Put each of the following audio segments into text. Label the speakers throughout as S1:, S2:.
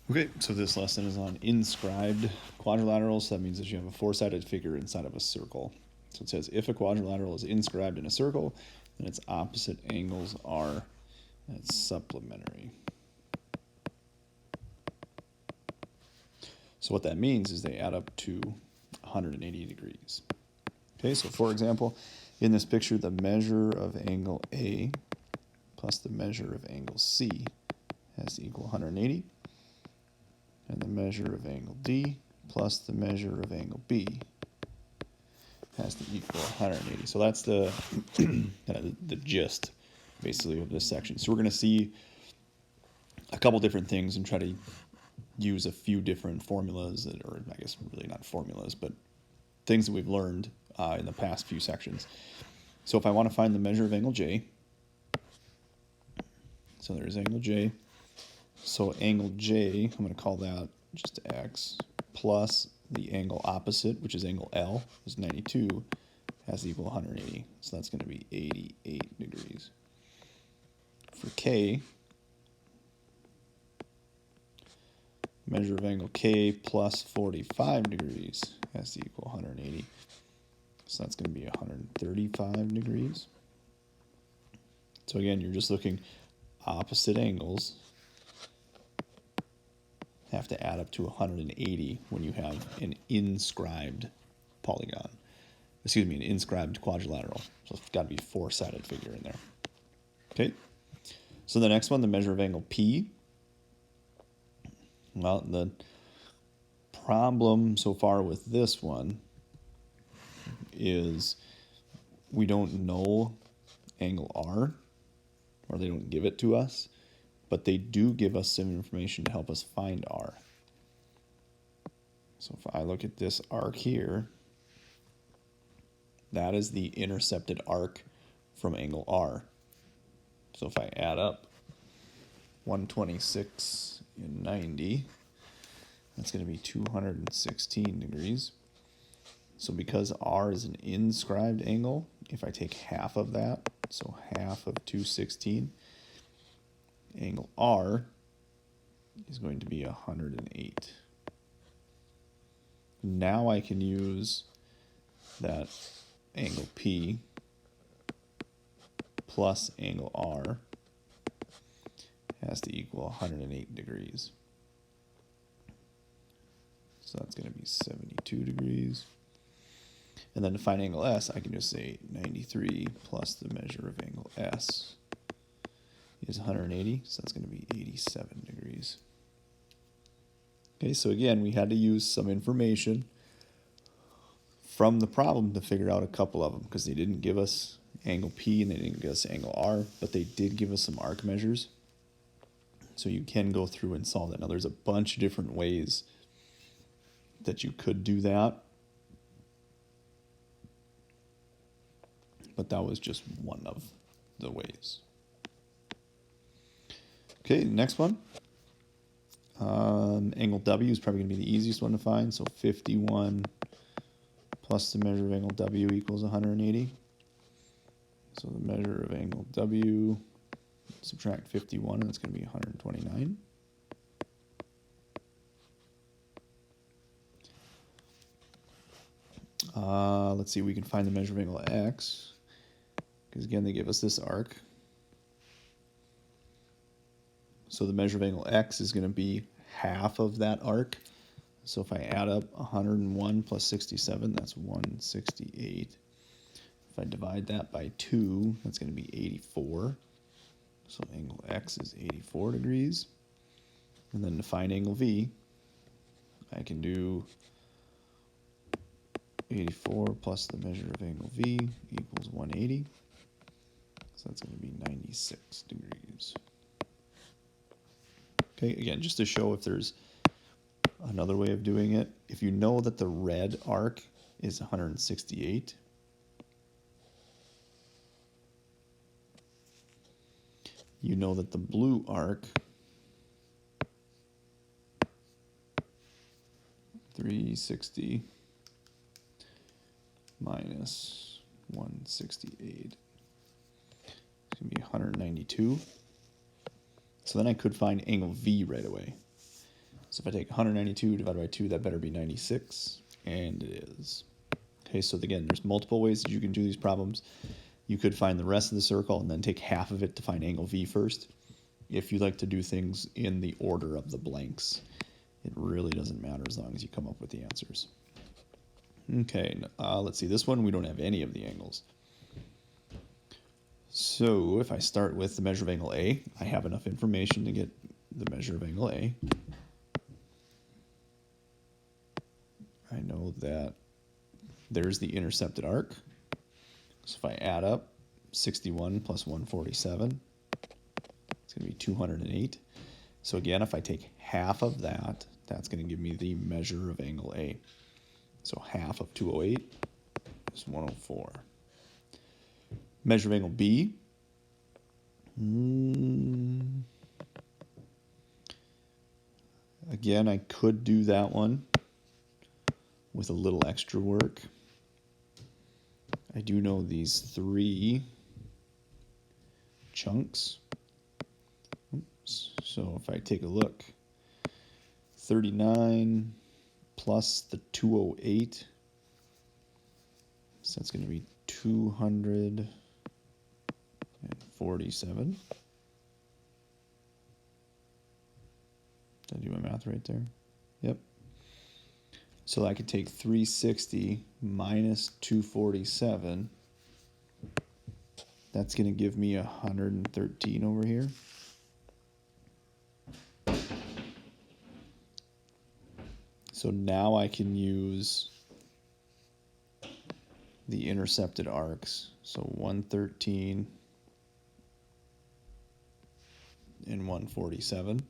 S1: Okay, so this lesson is on inscribed quadrilaterals. So that means that you have a four-sided figure inside of a circle. So it says if a quadrilateral is inscribed in a circle, then its opposite angles are, and it's supplementary. So what that means is they add up to 180 degrees. Okay, so for example, in this picture, the measure of angle A plus the measure of angle C has to equal 180. And the measure of angle D plus the measure of angle B has to equal 180. So that's the the gist, basically, of this section. So we're going to see a couple different things and try to use a few different formulas, that, or I guess really not formulas, but things that we've learned in the past few sections. So if I want to find the measure of angle J, so there's angle J. So angle J, I'm going to call that just X, plus the angle opposite, which is angle L, is 92, has to equal 180. So that's going to be 88 degrees. For K, measure of angle K plus 45 degrees has to equal 180. So that's going to be 135 degrees. So again, you're just looking opposite angles have to add up to 180 when you have an inscribed polygon. Excuse me, an inscribed quadrilateral. So it's got to be a four-sided figure in there. Okay. So the next one, the measure of angle P. Well, the problem so far with this one is we don't know angle R, or they don't give it to us, but they do give us some information to help us find R. So if I look at this arc here, that is the intercepted arc from angle R. So if I add up 126 and 90, that's going to be 216 degrees. So because R is an inscribed angle, if I take half of that, so half of 216, angle R is going to be 108. Now I can use that angle P plus angle R has to equal 108 degrees. So that's going to be 72 degrees. And then to find angle S, I can just say 93 plus the measure of angle S is 180, so that's going to be 87 degrees. Okay, so again, we had to use some information from the problem to figure out a couple of them, because they didn't give us angle P and they didn't give us angle R, but they did give us some arc measures. So you can go through and solve that. Now there's a bunch of different ways that you could do that, but that was just one of the ways. Okay, next one. Angle W is probably going to be the easiest one to find. So 51 plus the measure of angle W equals 180. So the measure of angle W, subtract 51, and that's going to be 129. Let's see, we can find the measure of angle X, because again, they give us this arc. So the measure of angle X is going to be half of that arc. So if I add up 101 plus 67, that's 168. If I divide that by 2, that's going to be 84. So angle X is 84 degrees. And then to find angle V, I can do 84 plus the measure of angle V equals 180. So that's going to be 96 degrees. Okay, again, just to show if there's another way of doing it, if you know that the red arc is 168, you know that the blue arc, 360 minus 168, it's going to be 192. So then I could find angle V right away. So if I take 192 divided by 2, that better be 96, and it is. Okay, so again, there's multiple ways that you can do these problems. You could find the rest of the circle and then take half of it to find angle V first. If you like to do things in the order of the blanks, it really doesn't matter as long as you come up with the answers. Okay, let's see. This one, we don't have any of the angles. So if I start with the measure of angle A, I have enough information to get the measure of angle A. I know that there's the intercepted arc. So if I add up 61 plus 147, it's going to be 208. So again, if I take half of that, that's going to give me the measure of angle A. So half of 208 is 104. Measure of angle B. Again, I could do that one with a little extra work. I do know these three chunks. Oops. So if I take a look, 39 plus the 208, so that's going to be 247. Did I do my math right there? Yep. So I could take 360 minus 247. That's going to give me 113 over here. So now I can use the intercepted arcs. So 113 and 147.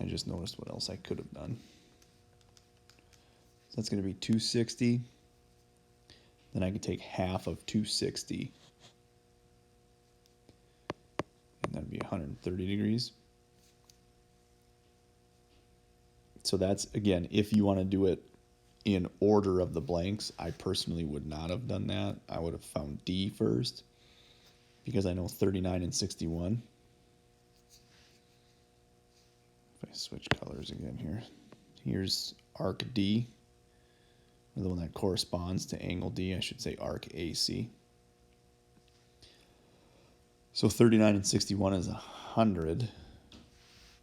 S1: I just noticed what else I could have done. So that's going to be 260. Then I can take half of 260. And that'd be 130 degrees. So that's, again, if you want to do it in order of the blanks, I personally would not have done that. I would have found D first, because I know 39 and 61. If I switch colors again here, here's arc D, or the one that corresponds to angle D. I should say arc AC. So 39 and 61 is 100.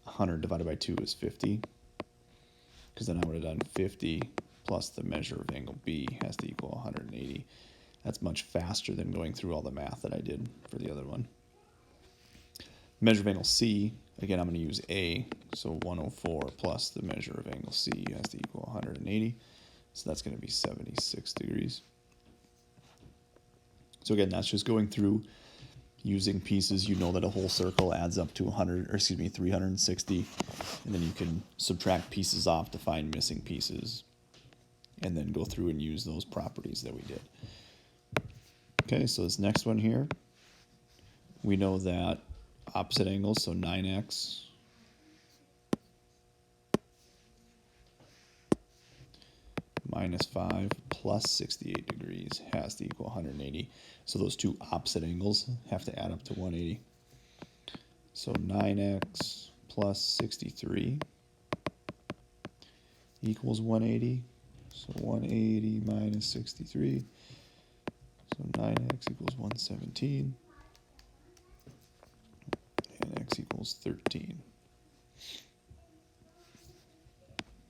S1: 100 divided by 2 is 50. Because then I would have done 50 plus the measure of angle B has to equal 180. That's much faster than going through all the math that I did for the other one. Measure of angle C, again, I'm going to use A. So 104 plus the measure of angle C has to equal 180. So that's going to be 76 degrees. So again, that's just going through using pieces. You know that a whole circle adds up to 360, and then you can subtract pieces off to find missing pieces, and then go through and use those properties that we did. Okay, so this next one here, we know that opposite angles, so 9x minus 5 plus 68 degrees has to equal 180. So those two opposite angles have to add up to 180. So 9x plus 63 equals 180. So 180 minus 63. So 9x equals 117. And x equals 13.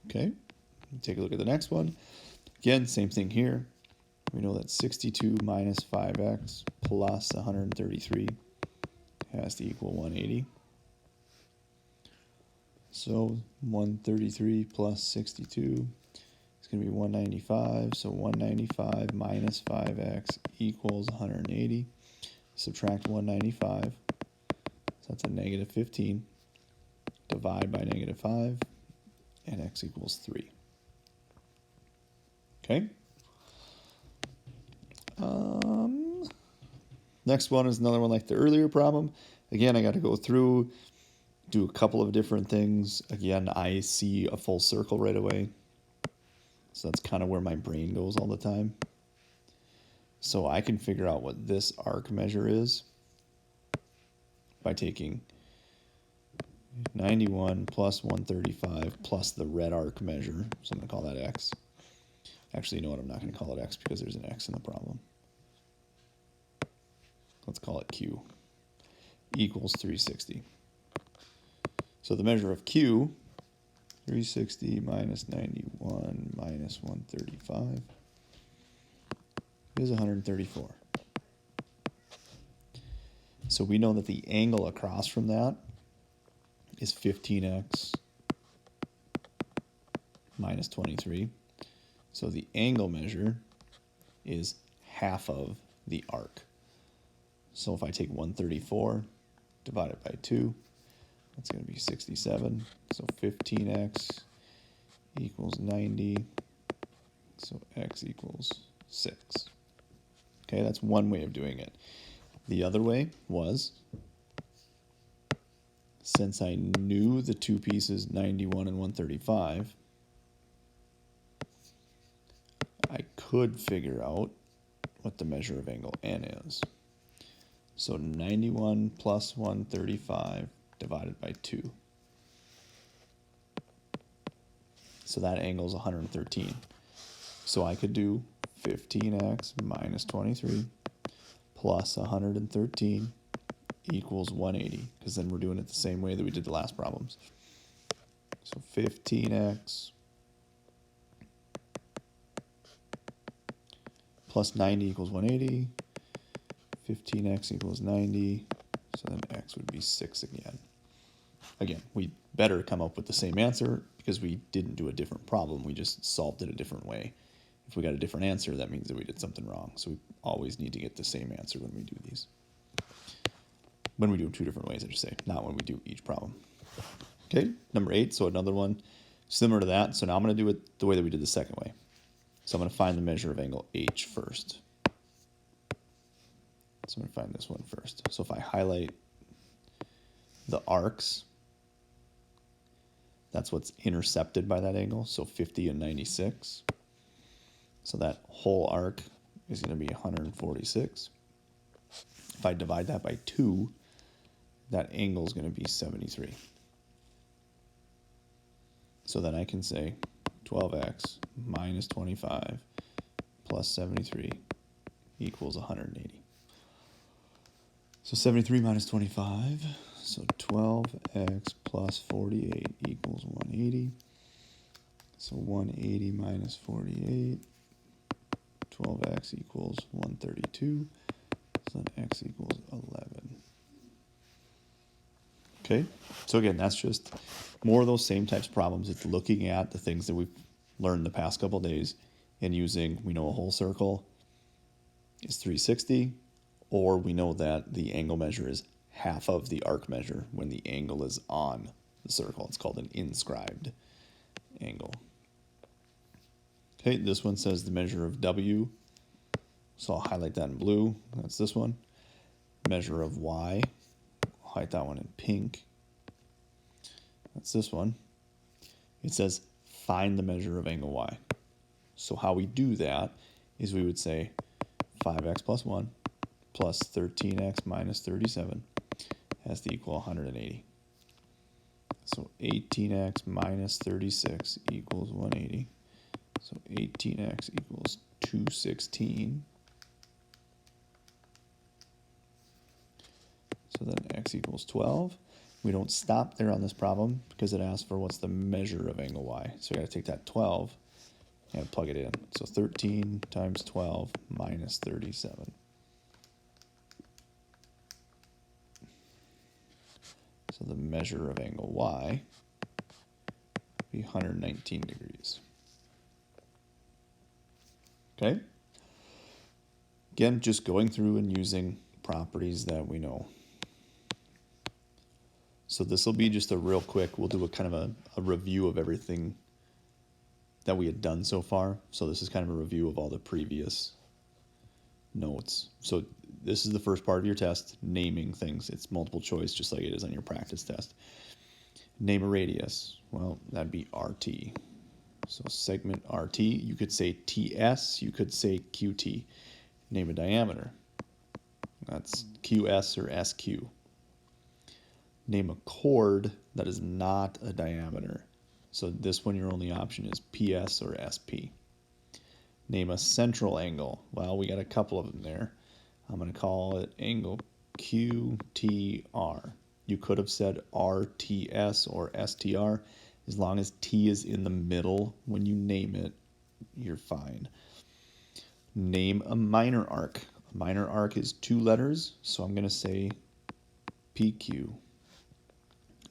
S1: Okay, take a look at the next one. Again, same thing here. We know that 62 minus 5x plus 133 has to equal 180. So 133 plus 62 is going to be 195. So 195 minus 5x equals 180. Subtract 195. So that's a negative 15. Divide by negative 5. And x equals 3. Okay. Next one is another one like the earlier problem. Again, I got to go through, do a couple of different things. Again, I see a full circle right away. So that's kind of where my brain goes all the time. So I can figure out what this arc measure is by taking 91 plus 135 plus the red arc measure, so I'm going to call that x. Actually, you know what, I'm not going to call it x because there's an x in the problem. Let's call it q, equals 360. So the measure of q, 360 minus 91 minus 135, is 134. So we know that the angle across from that is 15x minus 23. So the angle measure is half of the arc. So if I take 134, divide it by 2, that's going to be 67. So 15x equals 90. So x equals 6. Okay, that's one way of doing it. The other way was, since I knew the two pieces 91 and 135, I could figure out what the measure of angle n is. So 91 plus 135 divided by 2. So that angle is 113. So I could do 15x minus 23 plus 113 equals 180, because then we're doing it the same way that we did the last problems. So 15x plus 90 equals 180. 15x equals 90. So then x would be 6 again. Again, we better come up with the same answer because we didn't do a different problem. We just solved it a different way. If we got a different answer, that means that we did something wrong. So we always need to get the same answer when we do these. When we do them two different ways, I should say, not when we do each problem. Okay, number 8, so another one similar to that. So now I'm going to do it the way that we did the second way. So I'm going to find the measure of angle H first. So I'm going to find this one first. So if I highlight the arcs, that's what's intercepted by that angle, so 50 and 96. So that whole arc is going to be 146. If I divide that by 2, that angle is going to be 73. So then I can say 12x minus 25 plus 73 equals 180. So 73 minus 25, so 12x plus 48 equals 180. So 180 minus 48, 12x equals 132. So then x equals 11. Okay, so again, that's just more of those same types of problems. It's looking at the things that we've learned the past couple of days and using, we know a whole circle is 360, or we know that the angle measure is half of the arc measure when the angle is on the circle. It's called an inscribed angle. Okay, this one says the measure of W. So I'll highlight that in blue. That's this one. Measure of Y. I'll highlight that one in pink. That's this one. It says find the measure of angle Y. So how we do that is we would say 5x plus 1 plus 13x minus 37 has to equal 180. So 18x minus 36 equals 180. So 18x equals 216. So then x equals 12. We don't stop there on this problem because it asks for what's the measure of angle y. So we got to take that 12 and plug it in. So 13 times 12 minus 37. So the measure of angle y would be 119 degrees. Okay? Again, just going through and using properties that we know. So this will be just a real quick, we'll do a kind of a review of everything that we had done so far. So this is kind of a review of all the previous notes. So this is the first part of your test, naming things. It's multiple choice, just like it is on your practice test. Name a radius. Well, that'd be RT. So segment RT, you could say TS, you could say QT. Name a diameter. That's QS or SQ. Name a chord that is not a diameter. So this one, your only option is PS or SP. Name a central angle. Well, we got a couple of them there. I'm going to call it angle QTR. You could have said RTS or STR. As long as T is in the middle when you name it, you're fine. Name a minor arc. A minor arc is 2 letters, so I'm going to say PQ.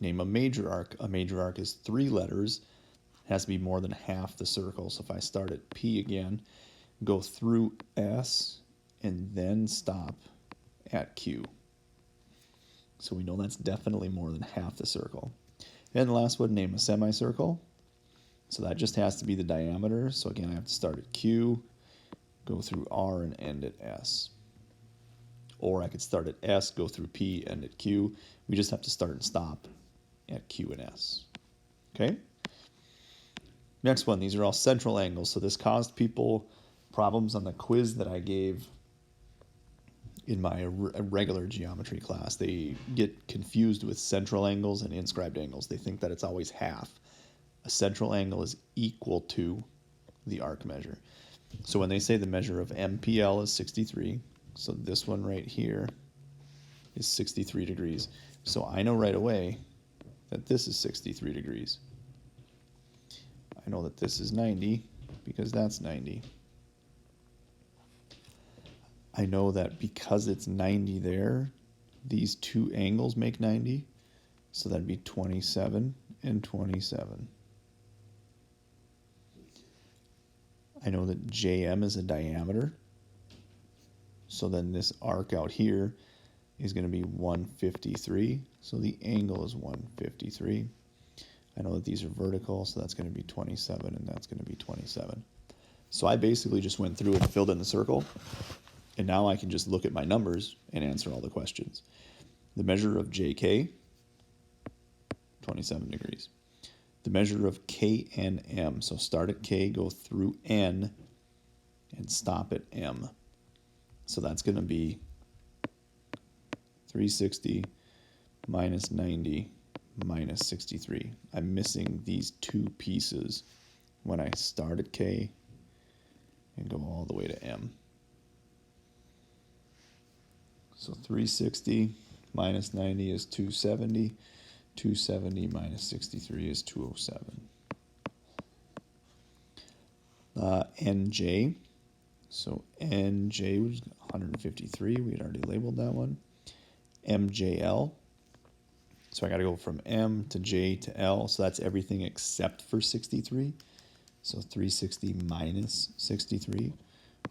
S1: Name a major arc. A major arc is 3 letters. It has to be more than half the circle. So if I start at P again, go through S, and then stop at Q. So we know that's definitely more than half the circle. And the last one, name a semicircle. So that just has to be the diameter. So again, I have to start at Q, go through R, and end at S. Or I could start at S, go through P, end at Q. We just have to start and stop at Q and S. Okay? Next one, these are all central angles. So this caused people problems on the quiz that I gave in my regular geometry class. They get confused with central angles and inscribed angles. They think that it's always half. A central angle is equal to the arc measure. So when they say the measure of MPL is 63, so this one right here is 63 degrees. So I know right away that this is 63 degrees. I know that this is 90 because that's 90. I know that because it's 90 there, these 2 angles make 90. So that'd be 27 and 27. I know that JM is a diameter. So then this arc out here is going to be 153. So the angle is 153. I know that these are vertical, so that's going to be 27, and that's going to be 27. So I basically just went through and filled in the circle. And now I can just look at my numbers and answer all the questions. The measure of JK, 27 degrees. The measure of KNM, so start at K, go through N, and stop at M. So that's going to be 360 minus 90 minus 63. I'm missing these 2 pieces when I start at K and go all the way to M. So 360 minus 90 is 270. 270 minus 63 is 207. NJ. So NJ was 153. We had already labeled that one. MJL. So I got to go from M to J to L. So that's everything except for 63. So 360 minus 63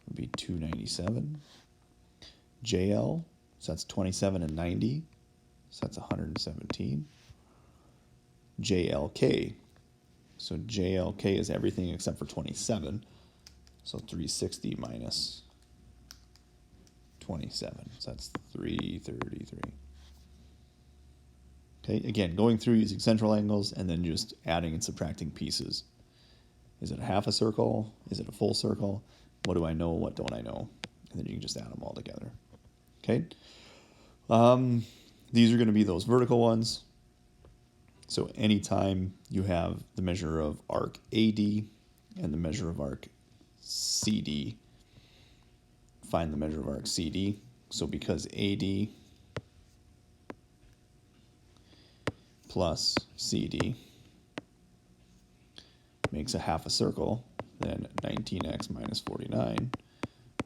S1: would be 297. JL. So that's 27 and 90. So that's 117. JLK. So JLK is everything except for 27. So 360 minus 27. So that's 333. Okay, again, going through using central angles and then just adding and subtracting pieces. Is it a half a circle? Is it a full circle? What do I know? What don't I know? And then you can just add them all together. Okay. These are going to be those vertical ones. So anytime you have the measure of arc AD and the measure of arc CD, find the measure of arc CD. So because AD plus CD makes a half a circle, then 19x minus 49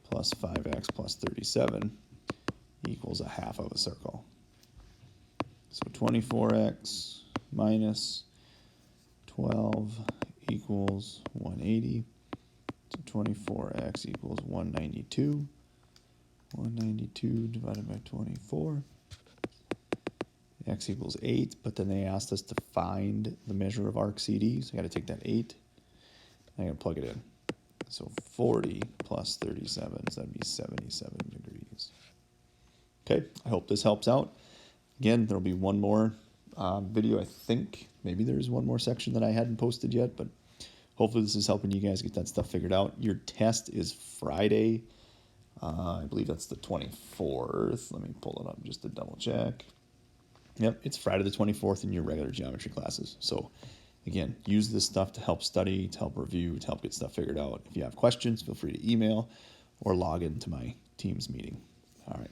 S1: plus 5x plus 37 equals a half of a circle. So 24x minus 12 equals 180. So 24x equals 192. 192 divided by 24. X equals 8, but then they asked us to find the measure of arc CD, so I got to take that 8, and I got to plug it in. So 40 plus 37, so that'd be 77 degrees. Okay, I hope this helps out. Again, there'll be one more video, I think. Maybe there's one more section that I hadn't posted yet, but hopefully this is helping you guys get that stuff figured out. Your test is Friday. I believe that's the 24th. Let me pull it up just to double check. Yep, it's Friday the 24th in your regular geometry classes. So again, use this stuff to help study, to help review, to help get stuff figured out. If you have questions, feel free to email or log into my Teams meeting. All right.